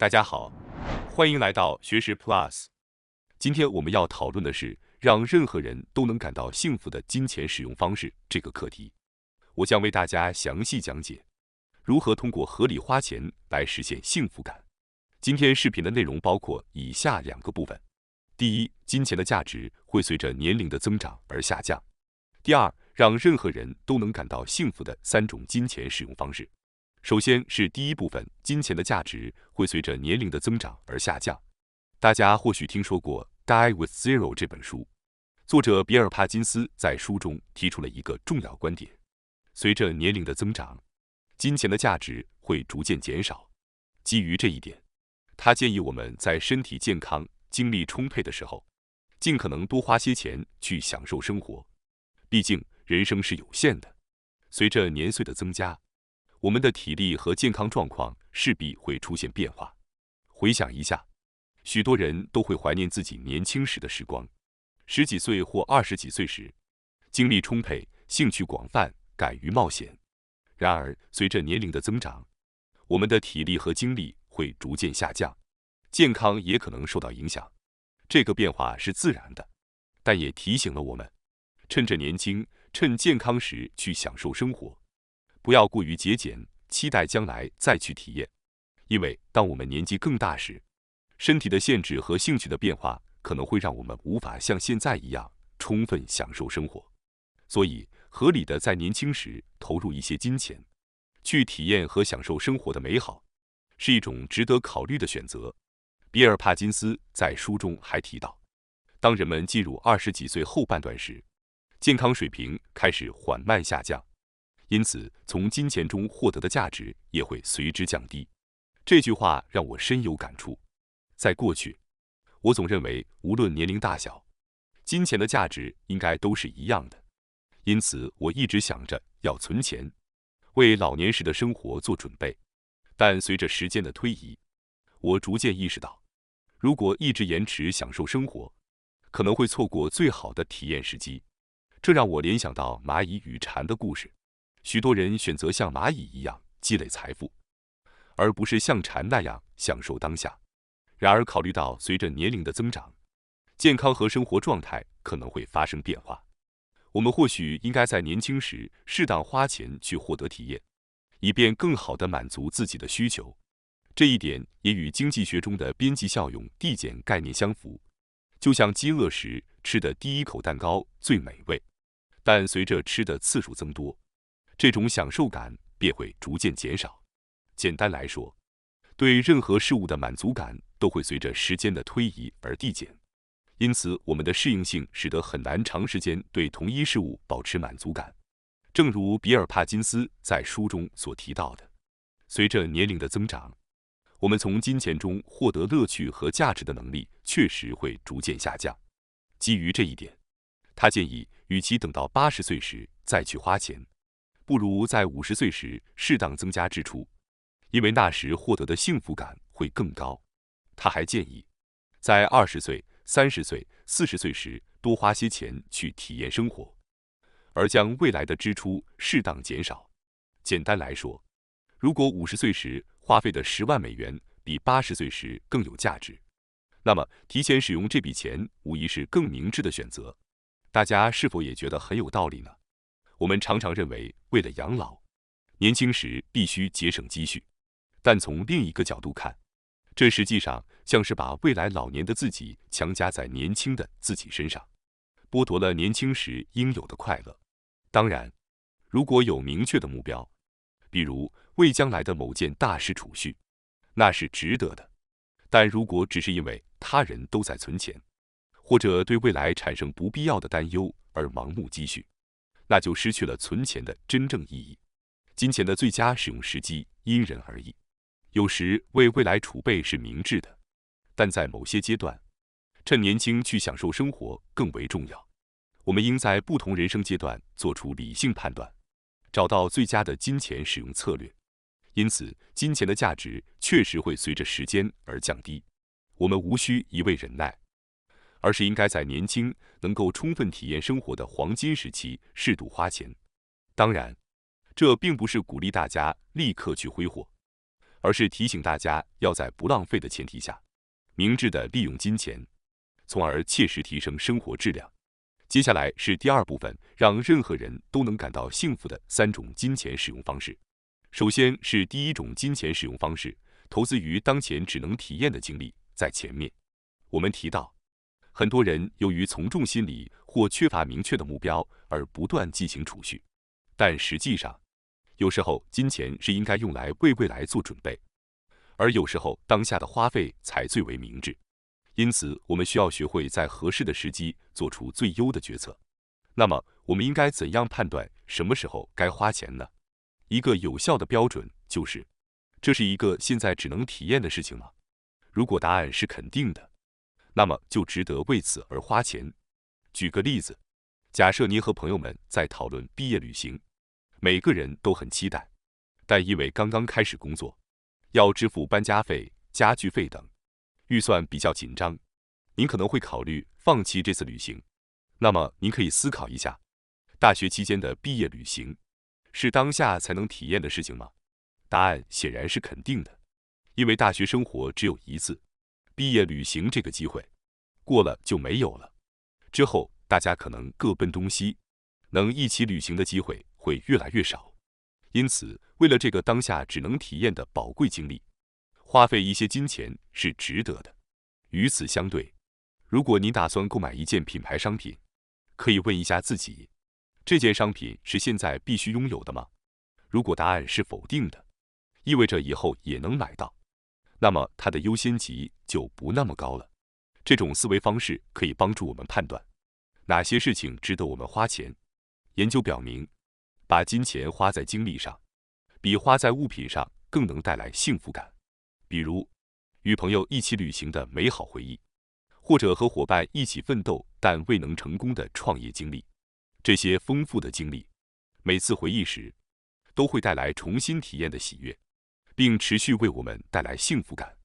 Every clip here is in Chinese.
大家好，欢迎来到学识 Plus。今天我们要讨论的是让任何人都能感到幸福的金钱使用方式这个课题。我将为大家详细讲解如何通过合理花钱来实现幸福感。今天视频的内容包括以下2个部分：第一，金钱的价值会随着年龄的增长而下降；第二，让任何人都能感到幸福的3种金钱使用方式。首先是第一部分，金钱的价值会随着年龄的增长而下降。大家或许听说过《Die with Zero》这本书，作者比尔·帕金斯在书中提出了一个重要观点：随着年龄的增长，金钱的价值会逐渐减少。基于这一点，他建议我们在身体健康、精力充沛的时候，尽可能多花些钱去享受生活。毕竟人生是有限的，随着年岁的增加，我们的体力和健康状况势必会出现变化。回想一下，许多人都会怀念自己年轻时的时光，10几岁或20几岁时，精力充沛，兴趣广泛，敢于冒险。然而，随着年龄的增长，我们的体力和精力会逐渐下降，健康也可能受到影响。这个变化是自然的，但也提醒了我们，趁着年轻，趁健康时去享受生活。不要过于节俭，期待将来再去体验，因为当我们年纪更大时，身体的限制和兴趣的变化可能会让我们无法像现在一样充分享受生活。所以，合理的在年轻时投入一些金钱，去体验和享受生活的美好，是一种值得考虑的选择。比尔·帕金斯在书中还提到，当人们进入20几岁后半段时，健康水平开始缓慢下降。因此，从金钱中获得的价值也会随之降低。这句话让我深有感触。在过去，我总认为无论年龄大小，金钱的价值应该都是一样的。因此，我一直想着要存钱，为老年时的生活做准备。但随着时间的推移，我逐渐意识到，如果一直延迟享受生活，可能会错过最好的体验时机。这让我联想到蚂蚁与蝉的故事。许多人选择像蚂蚁一样积累财富，而不是像蝉那样享受当下。然而，考虑到随着年龄的增长，健康和生活状态可能会发生变化，我们或许应该在年轻时适当花钱去获得体验，以便更好地满足自己的需求。这一点也与经济学中的边际效用递减概念相符。就像饥饿时吃的第一口蛋糕最美味，但随着吃的次数增多，这种享受感便会逐渐减少。简单来说，对任何事物的满足感都会随着时间的推移而递减。因此，我们的适应性使得很难长时间对同一事物保持满足感。正如比尔·帕金斯在书中所提到的，随着年龄的增长，我们从金钱中获得乐趣和价值的能力确实会逐渐下降。基于这一点，他建议，与其等到80岁时再去花钱，不如在50岁时适当增加支出，因为那时获得的幸福感会更高。他还建议，在20岁、30岁、40岁时多花些钱去体验生活，而将未来的支出适当减少。简单来说，如果50岁时花费的10万美元比80岁时更有价值，那么提前使用这笔钱无疑是更明智的选择。大家是否也觉得很有道理呢？我们常常认为，为了养老，年轻时必须节省积蓄，但从另一个角度看，这实际上像是把未来老年的自己强加在年轻的自己身上，剥夺了年轻时应有的快乐。当然，如果有明确的目标，比如为将来的某件大事储蓄，那是值得的。但如果只是因为他人都在存钱，或者对未来产生不必要的担忧而盲目积蓄，那就失去了存钱的真正意义。金钱的最佳使用时机因人而异，有时为未来储备是明智的，但在某些阶段，趁年轻去享受生活更为重要。我们应在不同人生阶段做出理性判断，找到最佳的金钱使用策略。因此，金钱的价值确实会随着时间而降低。我们无需一味忍耐，而是应该在年轻能够充分体验生活的黄金时期适度花钱。当然，这并不是鼓励大家立刻去挥霍，而是提醒大家要在不浪费的前提下，明智地利用金钱，从而切实提升生活质量。接下来是第二部分，让任何人都能感到幸福的3种金钱使用方式。首先是第一种金钱使用方式，投资于当前只能体验的经历。在前面我们提到，很多人由于从众心理或缺乏明确的目标而不断进行储蓄，但实际上，有时候金钱是应该用来为未来做准备，而有时候当下的花费才最为明智。因此，我们需要学会在合适的时机做出最优的决策。那么，我们应该怎样判断什么时候该花钱呢？一个有效的标准就是：这是一个现在只能体验的事情吗？如果答案是肯定的，那么就值得为此而花钱。举个例子，假设您和朋友们在讨论毕业旅行，每个人都很期待，但因为刚刚开始工作，要支付搬家费、家具费等，预算比较紧张，您可能会考虑放弃这次旅行。那么您可以思考一下，大学期间的毕业旅行是当下才能体验的事情吗？答案显然是肯定的，因为大学生活只有一次，毕业旅行这个机会过了就没有了。之后大家可能各奔东西，能一起旅行的机会会越来越少。因此，为了这个当下只能体验的宝贵经历，花费一些金钱是值得的。与此相对，如果你打算购买一件品牌商品，可以问一下自己，这件商品是现在必须拥有的吗？如果答案是否定的，意味着以后也能买到，那么它的优先级就不那么高了。这种思维方式可以帮助我们判断哪些事情值得我们花钱。研究表明，把金钱花在经历上，比花在物品上更能带来幸福感。比如，与朋友一起旅行的美好回忆，或者和伙伴一起奋斗但未能成功的创业经历。这些丰富的经历，每次回忆时，都会带来重新体验的喜悦，并持续为我们带来幸福感。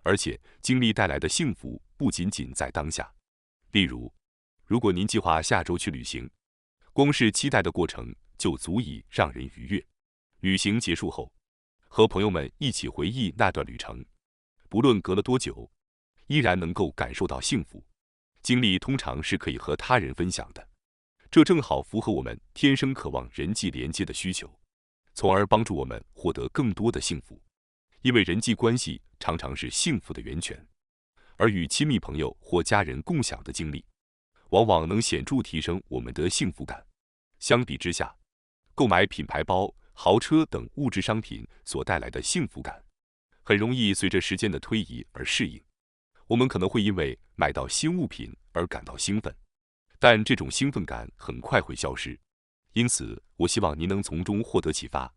而且，经历带来的幸福不仅仅在当下。例如，如果您计划下周去旅行，光是期待的过程就足以让人愉悦。旅行结束后，和朋友们一起回忆那段旅程，不论隔了多久，依然能够感受到幸福。经历通常是可以和他人分享的，这正好符合我们天生渴望人际连接的需求，从而帮助我们获得更多的幸福。因为人际关系常常是幸福的源泉，而与亲密朋友或家人共享的经历，往往能显著提升我们的幸福感。相比之下，购买品牌包、豪车等物质商品所带来的幸福感，很容易随着时间的推移而适应。我们可能会因为买到新物品而感到兴奋，但这种兴奋感很快会消失。因此，我希望您能从中获得启发，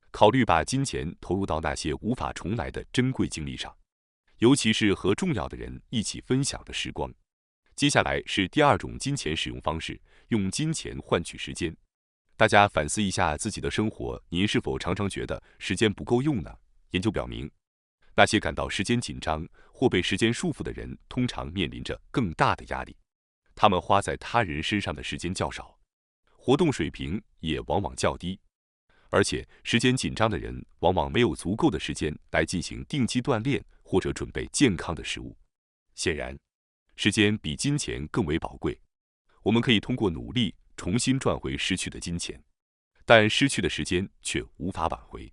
考虑把金钱投入到那些无法重来的珍贵经历上，尤其是和重要的人一起分享的时光。接下来是第二种金钱使用方式，用金钱换取时间。大家反思一下自己的生活，您是否常常觉得时间不够用呢？研究表明，那些感到时间紧张或被时间束缚的人，通常面临着更大的压力。他们花在他人身上的时间较少，活动水平也往往较低。而且，时间紧张的人往往没有足够的时间来进行定期锻炼或者准备健康的食物。显然，时间比金钱更为宝贵。我们可以通过努力重新赚回失去的金钱，但失去的时间却无法挽回。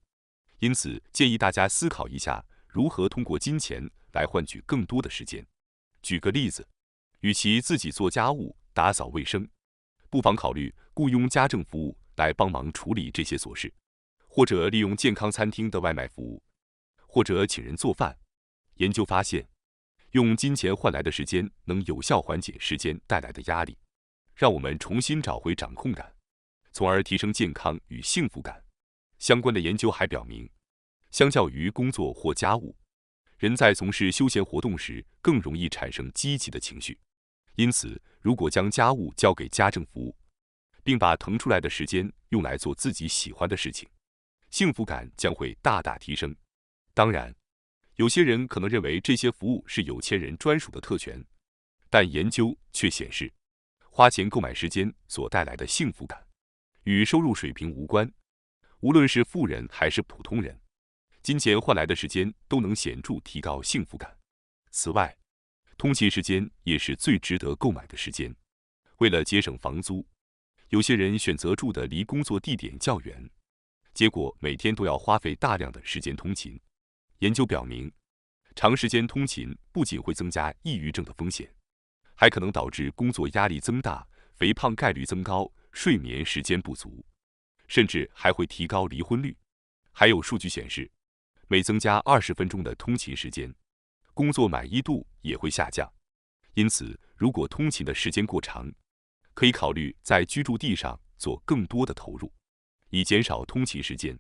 因此，建议大家思考一下，如何通过金钱来换取更多的时间。举个例子，与其自己做家务、打扫卫生，不妨考虑雇佣家政服务来帮忙处理这些琐事，或者利用健康餐厅的外卖服务，或者请人做饭。研究发现，用金钱换来的时间能有效缓解时间带来的压力，让我们重新找回掌控感，从而提升健康与幸福感。相关的研究还表明，相较于工作或家务，人在从事休闲活动时更容易产生积极的情绪。因此，如果将家务交给家政服务，并把腾出来的时间用来做自己喜欢的事情，幸福感将会大大提升。当然，有些人可能认为这些服务是有钱人专属的特权，但研究却显示，花钱购买时间所带来的幸福感与收入水平无关。无论是富人还是普通人，金钱换来的时间都能显著提高幸福感。此外，通勤时间也是最值得购买的时间。为了节省房租，有些人选择住的离工作地点较远，结果每天都要花费大量的时间通勤。研究表明，长时间通勤不仅会增加抑郁症的风险，还可能导致工作压力增大、肥胖概率增高、睡眠时间不足，甚至还会提高离婚率。还有数据显示，每增加20分钟的通勤时间，工作满意度也会下降。因此，如果通勤的时间过长，可以考虑在居住地上做更多的投入，以减少通勤时间。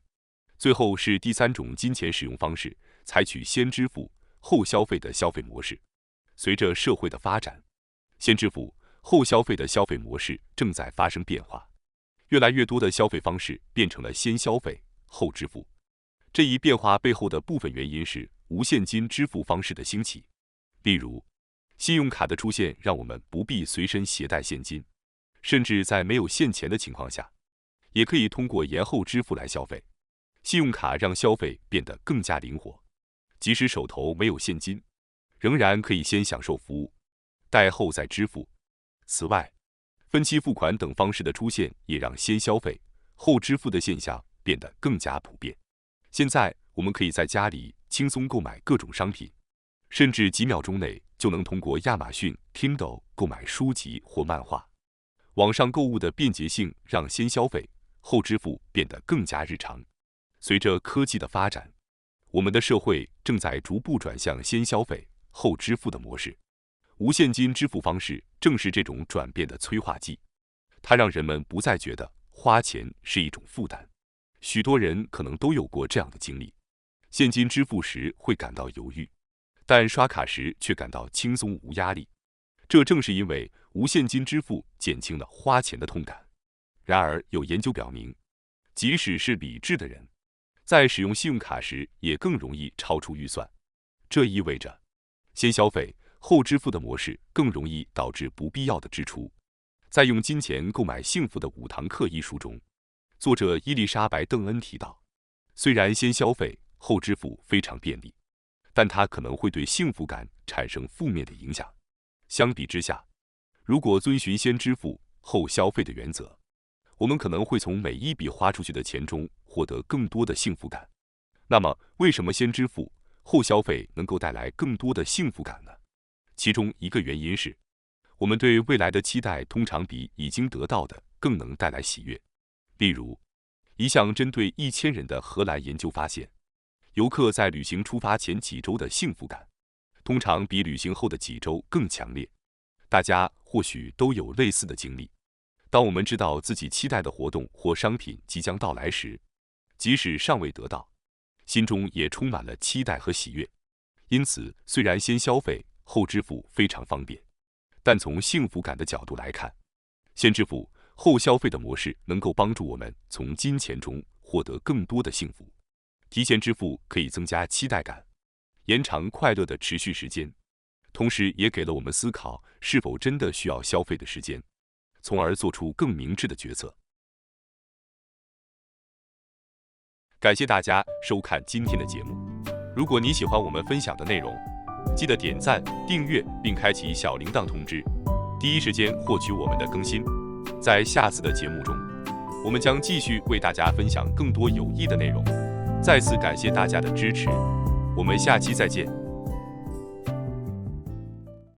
最后是第3种金钱使用方式，采取先支付后消费的消费模式。随着社会的发展，先支付后消费的消费模式正在发生变化，越来越多的消费方式变成了先消费后支付。这一变化背后的部分原因是无现金支付方式的兴起，例如信用卡的出现让我们不必随身携带现金，甚至在没有现钱的情况下，也可以通过延后支付来消费。信用卡让消费变得更加灵活，即使手头没有现金，仍然可以先享受服务，待后再支付。此外，分期付款等方式的出现也让先消费后支付的现象变得更加普遍。现在我们可以在家里轻松购买各种商品，甚至几秒钟内就能通过亚马逊、Kindle 购买书籍或漫画。网上购物的便捷性让先消费后支付变得更加日常。随着科技的发展，我们的社会正在逐步转向先消费后支付的模式。无现金支付方式正是这种转变的催化剂，它让人们不再觉得花钱是一种负担。许多人可能都有过这样的经历：现金支付时会感到犹豫，但刷卡时却感到轻松无压力。这正是因为无现金支付减轻了花钱的痛感。然而，有研究表明，即使是理智的人，在使用信用卡时也更容易超出预算。这意味着，先消费后支付的模式更容易导致不必要的支出。在《用金钱购买幸福的5堂课》一书中，作者伊丽莎白·邓恩提到，虽然先消费后支付非常便利，但它可能会对幸福感产生负面的影响。相比之下，如果遵循先支付后消费的原则，我们可能会从每一笔花出去的钱中获得更多的幸福感。那么，为什么先支付后消费能够带来更多的幸福感呢？其中一个原因是，我们对未来的期待通常比已经得到的更能带来喜悦。例如，一项针对1000人的荷兰研究发现，游客在旅行出发前几周的幸福感，通常比旅行后的几周更强烈。大家或许都有类似的经历。当我们知道自己期待的活动或商品即将到来时，即使尚未得到，心中也充满了期待和喜悦。因此，虽然先消费后支付非常方便，但从幸福感的角度来看，先支付后消费的模式能够帮助我们从金钱中获得更多的幸福。提前支付可以增加期待感，延长快乐的持续时间，同时也给了我们思考是否真的需要消费的时间，从而做出更明智的决策。感谢大家收看今天的节目。如果你喜欢我们分享的内容，记得点赞、订阅并开启小铃铛通知，第一时间获取我们的更新。在下次的节目中，我们将继续为大家分享更多有益的内容。再次感谢大家的支持，我们下期再见。